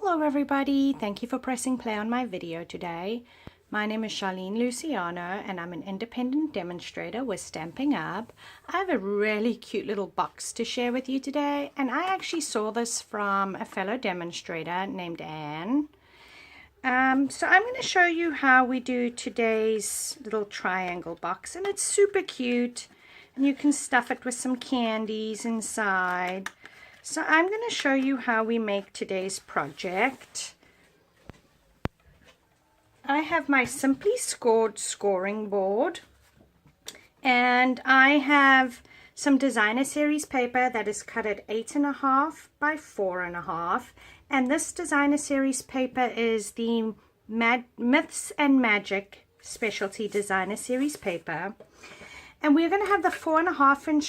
Hello everybody, thank you for pressing play on my video today. My name is Charlene Luciano and I'm an independent demonstrator with Stampin Up. I have a really cute little box to share with you today, and I actually saw this from a fellow demonstrator named Anne. So I'm going to show you how we do today's little triangle box, and it's super cute and you can stuff it with some candies inside. So I'm going to show you how we make today's project. I have my Simply Scored scoring board, and I have some designer series paper that is cut at 8.5 by 4.5, and this designer series paper is the Myths and Magic specialty designer series paper. And we're going to have the 4.5-inch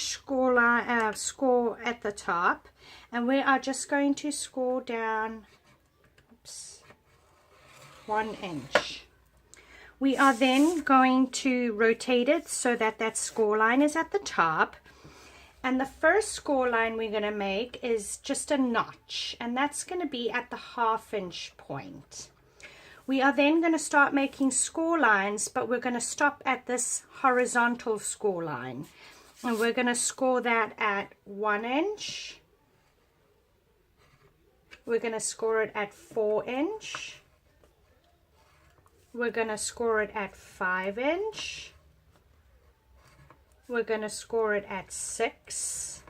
score at the top, and we are just going to score down 1 inch. We are then going to rotate it so that that score line is at the top, and the first score line we're going to make is just a notch, and that's going to be at the 1/2-inch point. We are then going to start making score lines, but we're going to stop at this horizontal score line. And we're going to score that at 1 inch. We're going to score it at 4 inch. We're going to score it at 5 inch. We're going to score it at 6.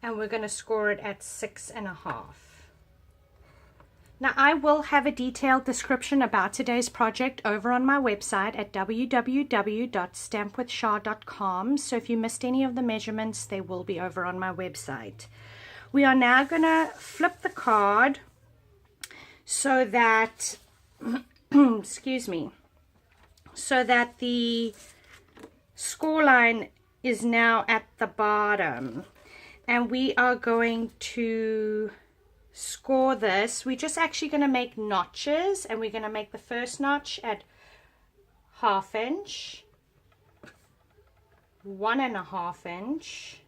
And we're going to score it at 6.5. Now, I will have a detailed description about today's project over on my website at www.stampwithshar.com. So if you missed any of the measurements, they will be over on my website. We are now going to flip the card so that, excuse me, so that the score line is now at the bottom. And we are going to score this. We're just actually going to make notches, and we're going to make the first notch at 1/2 inch, 1.5 inch,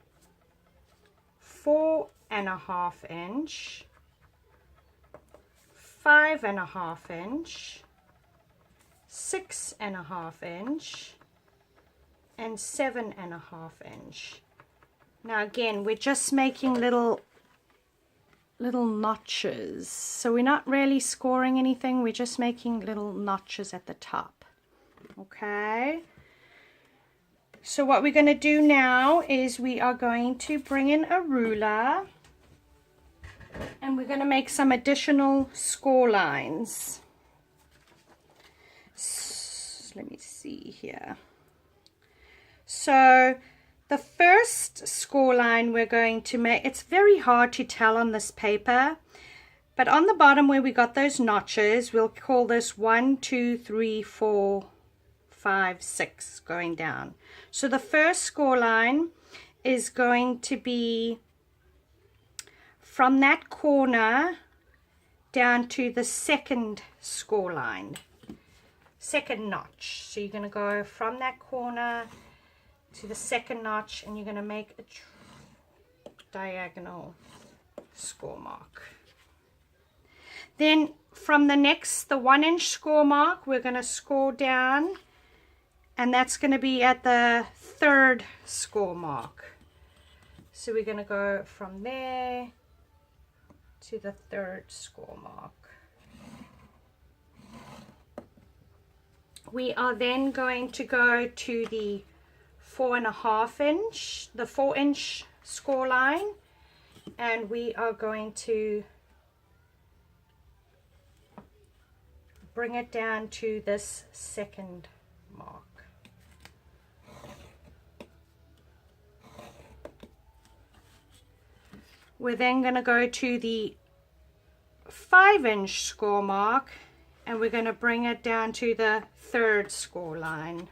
4.5 inch, 5.5 inch, 6.5 inch, and 7.5 inch. Now again, we're just making little notches, so we're not really scoring anything, we're just making little notches at the top. Okay, so what we're going to do now is we are going to bring in a ruler, and we're going to make some additional score lines. So, let me see here. So the first score line we're going to make, it's very hard to tell on this paper, but on the bottom where we got those notches, we'll call this 1, 2, 3, 4, 5, 6 going down. So the first score line is going to be from that corner down to the second score line, second notch. So you're going to go from that corner to the second notch, and you're going to make a diagonal score mark. Then from the 1 inch score mark, we're going to score down, and that's going to be at the 3rd score mark. So we're going to go from there to the 3rd score mark. We are then going to go to the 4.5 inch, the 4-inch score line, and we are going to bring it down to this 2nd mark. We're then going to go to the 5-inch score mark, and we're going to bring it down to the 3rd score line.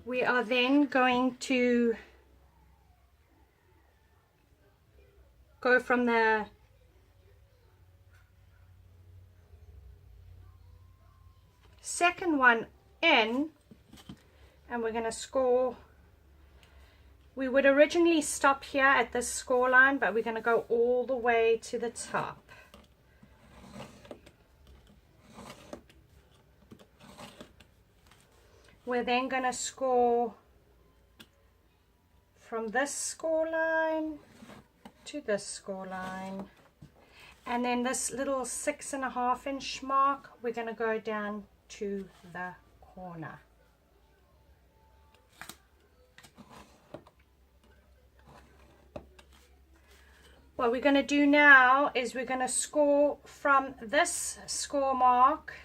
We are then going to go from the second one in, and we're going to score. We would originally stop here at this score line, but we're going to go all the way to the top. We're then going to score from this score line to this score line, and then this little 6.5 inch mark, we're going to go down to the corner. What we're going to do now is we're going to score from this score mark,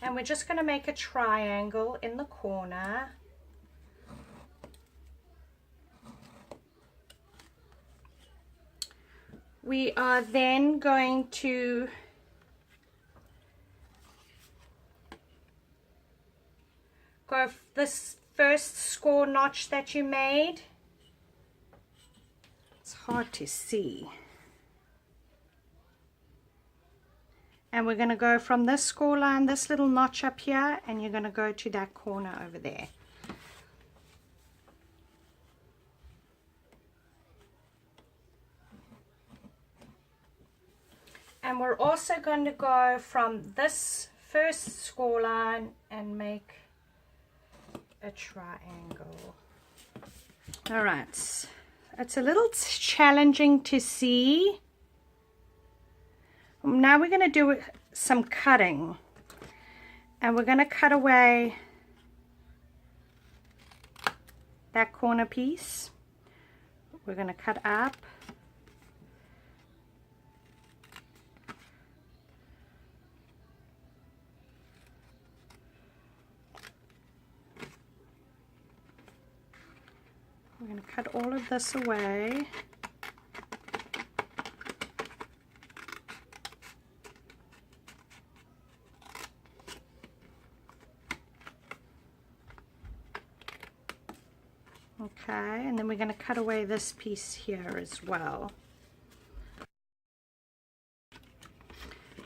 and we're just going to make a triangle in the corner. We are then going to go this first score notch that you made. It's hard to see. And we're going to go from this score line, this little notch up here, and you're going to go to that corner over there. And we're also going to go from this first score line and make a triangle. All right, it's a little challenging to see. Now we're going to do some cutting, and we're going to cut away that corner piece. We're going to cut up. We're going to cut all of this away. Okay, and then we're going to cut away this piece here as well.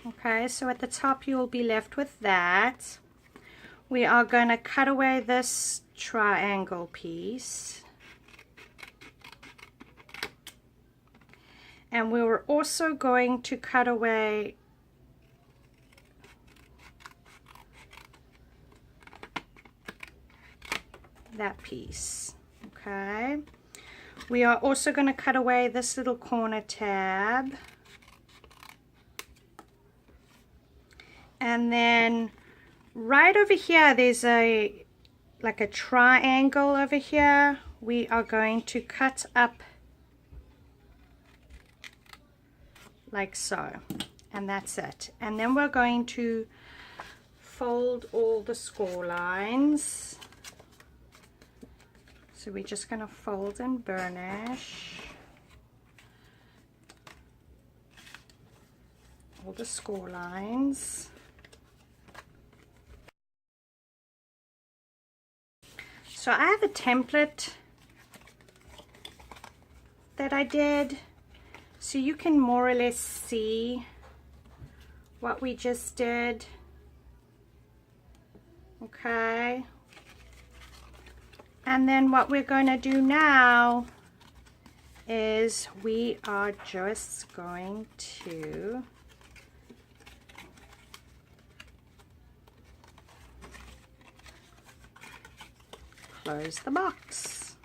Okay, so at the top you will be left with that. We are going to cut away this triangle piece. And we were also going to cut away that piece. Okay, we are also going to cut away this little corner tab, and then right over here there's like a triangle over here. We are going to cut up like so, and that's it. And then we're going to fold all the score lines. So we're just going to fold and burnish all the score lines. So I have a template that I did, so you can more or less see what we just did. Okay. And then what we're going to do now is we are just going to close the box.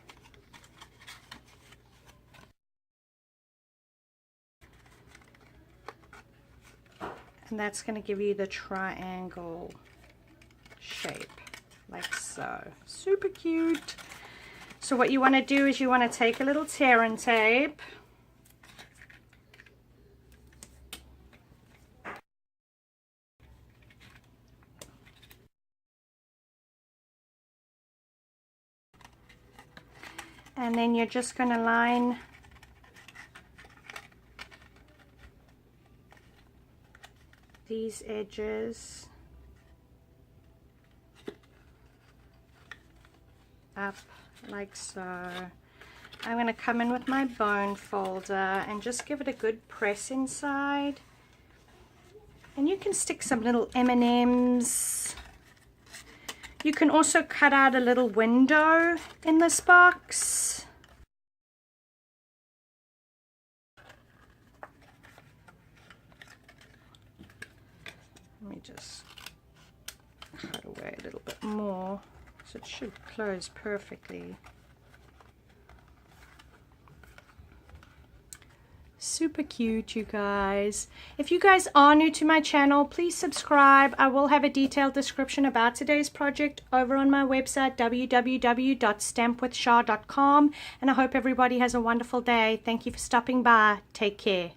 And that's going to give you the triangle shape. Like so. Super cute. So what you want to do is you want to take a little tear and tape, and then you're just going to line these edges up like so. I'm going to come in with my bone folder and just give it a good press inside, and you can stick some little M&Ms You can also cut out a little window in this box. Let me just cut away a little bit more so it should close perfectly. Super cute, you guys. If you guys are new to my channel, please subscribe. I will have a detailed description about today's project over on my website, www.stampwithshar.com, and I hope everybody has a wonderful day. Thank you for stopping by. Take care.